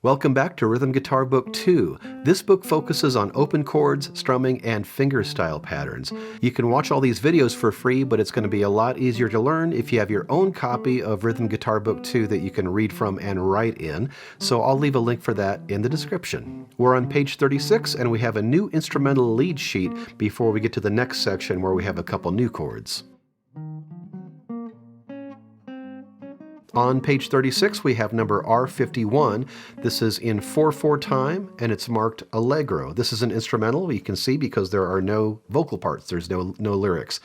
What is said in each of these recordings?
Welcome back to Rhythm Guitar Book 2. This book focuses on open chords, strumming, and fingerstyle patterns. You can watch all these videos for free, but it's going to be a lot easier to learn if you have your own copy of Rhythm Guitar Book 2 that you can read from and write in. So I'll leave a link for that in the description. We're on page 36 and we have a new instrumental lead sheet before we get to the next section where we have a couple new chords. On page 36, we have number R51. This is in 4/4 time, and it's marked Allegro. This is an instrumental, you can see, because there are no vocal parts. There's no lyrics.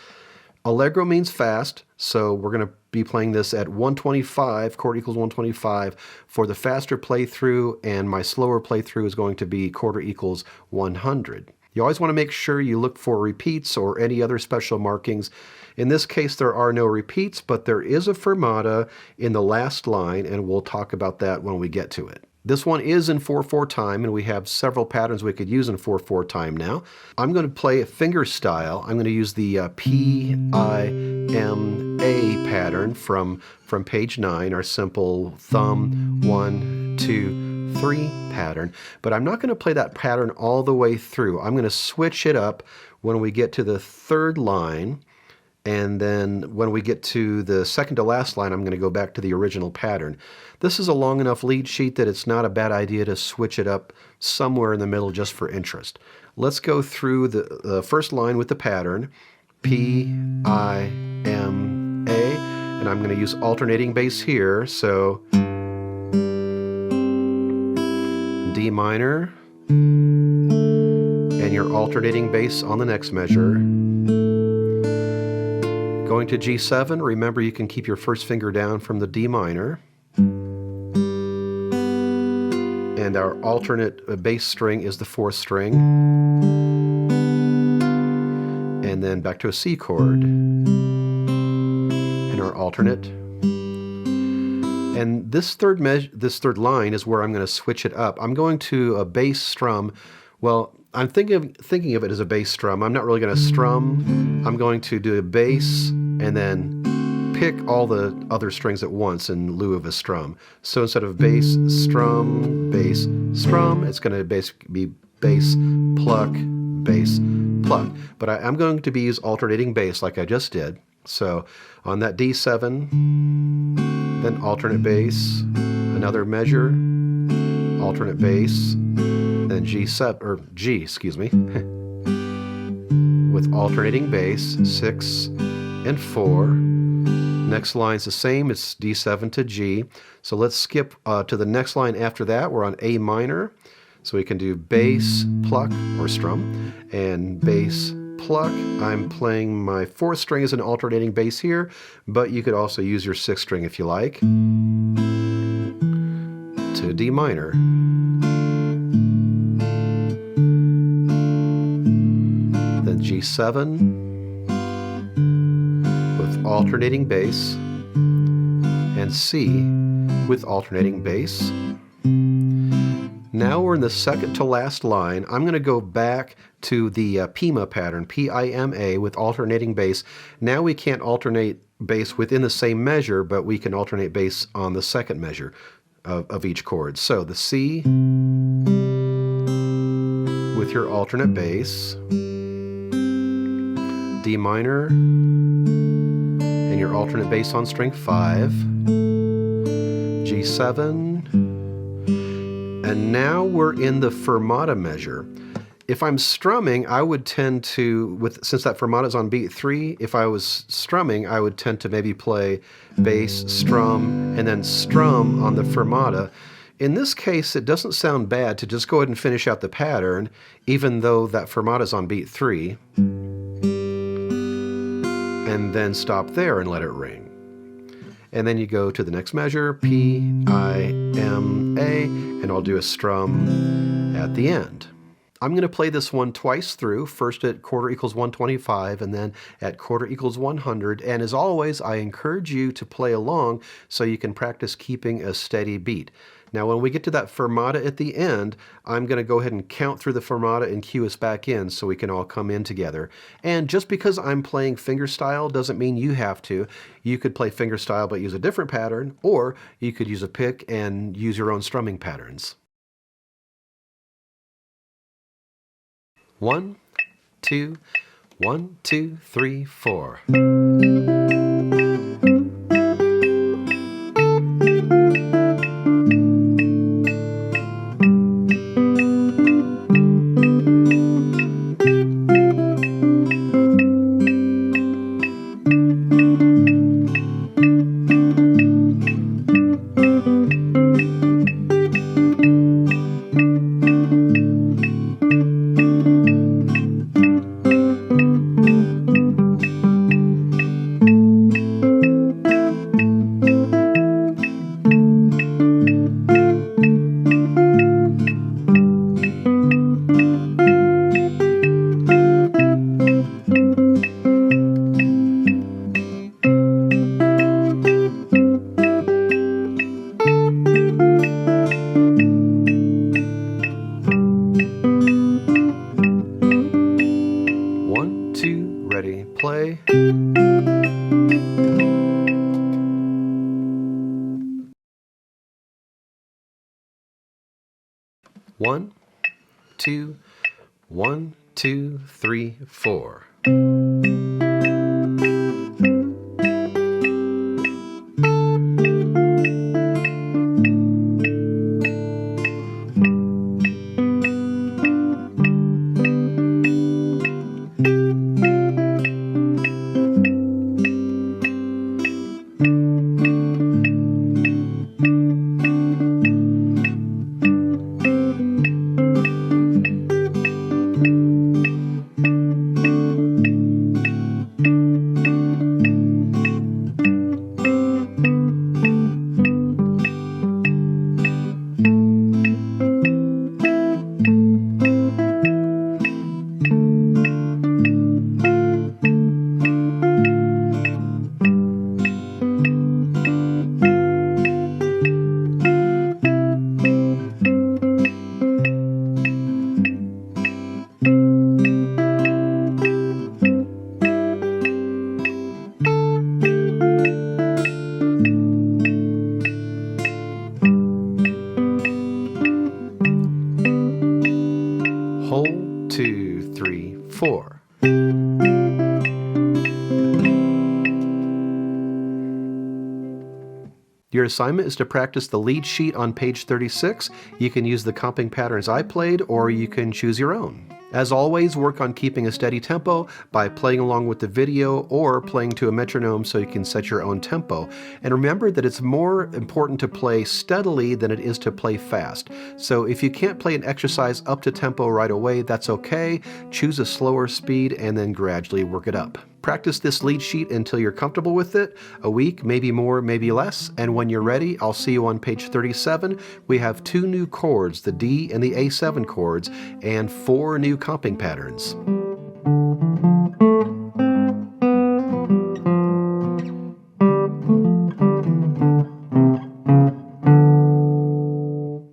Allegro means fast, so we're going to be playing this at 125, chord equals 125, for the faster playthrough, and my slower playthrough is going to be quarter equals 100. You always want to make sure you look for repeats or any other special markings. In this case, there are no repeats, but there is a fermata in the last line, and we'll talk about that when we get to it. This one is in 4/4 time, and we have several patterns we could use in 4/4 time now. I'm going to play a fingerstyle. I'm going to use the PIMA pattern from page 9, our simple thumb 1, 2, 3 pattern. But I'm not going to play that pattern all the way through. I'm going to switch it up when we get to the third line. And then when we get to the second to last line, I'm going to go back to the original pattern. This is a long enough lead sheet that it's not a bad idea to switch it up somewhere in the middle just for interest. Let's go through the first line with the pattern, PIMA, and I'm going to use alternating bass here, so D minor, and your alternating bass on the next measure. Going to G7, remember you can keep your first finger down from the D minor. And our alternate bass string is the 4th string. And then back to a C chord. And our alternate. And this third line is where I'm going to switch it up. I'm going to a bass strum. Well, I'm thinking of it as a bass strum. I'm not really going to strum. I'm going to do a bass and then pick all the other strings at once in lieu of a strum. So instead of bass, strum, it's going to basically be bass, pluck, bass, pluck. But I'm going to be use alternating bass like I just did. So on that D7, then alternate bass, another measure, alternate bass, then G7, or G, excuse me, with alternating bass, 6 and 4. Next line's the same, it's D7 to G. So let's skip to the next line after that. We're on A minor, so we can do bass, pluck, or strum, and bass, pluck. I'm playing my 4th string as an alternating bass here, but you could also use your 6th string if you like, to D minor. Then G7 with alternating bass, and C with alternating bass. Now we're in the second to last line. I'm going to go back to the PIMA pattern, PIMA, with alternating bass. Now we can't alternate bass within the same measure, but we can alternate bass on the second measure of each chord. So the C with your alternate bass, D minor, and your alternate bass on string 5, G7, and now we're in the fermata measure. If I'm strumming, I would tend to, since that fermata is on beat 3, if I was strumming, I would tend to maybe play bass, strum, and then strum on the fermata. In this case, it doesn't sound bad to just go ahead and finish out the pattern, even though that fermata is on beat 3. And then stop there and let it ring. And then you go to the next measure, PIMA, and I'll do a strum at the end. I'm going to play this one twice through, first at quarter equals 125 and then at quarter equals 100. And as always, I encourage you to play along so you can practice keeping a steady beat. Now when we get to that fermata at the end, I'm going to go ahead and count through the fermata and cue us back in so we can all come in together. And just because I'm playing fingerstyle doesn't mean you have to. You could play fingerstyle but use a different pattern, or you could use a pick and use your own strumming patterns. 1, 2, 1, 2, 3, 4. Ready, play. One, two, 1, 2, 3, 4. Hold, 2, 3, 4. Your assignment is to practice the lead sheet on page 36. You can use the comping patterns I played, or you can choose your own. As always, work on keeping a steady tempo by playing along with the video or playing to a metronome so you can set your own tempo. And remember that it's more important to play steadily than it is to play fast. So if you can't play an exercise up to tempo right away, that's okay. Choose a slower speed and then gradually work it up. Practice this lead sheet until you're comfortable with it, a week, maybe more, maybe less, and when you're ready, I'll see you on page 37. We have 2 new chords, the D and the A7 chords, and 4 new comping patterns.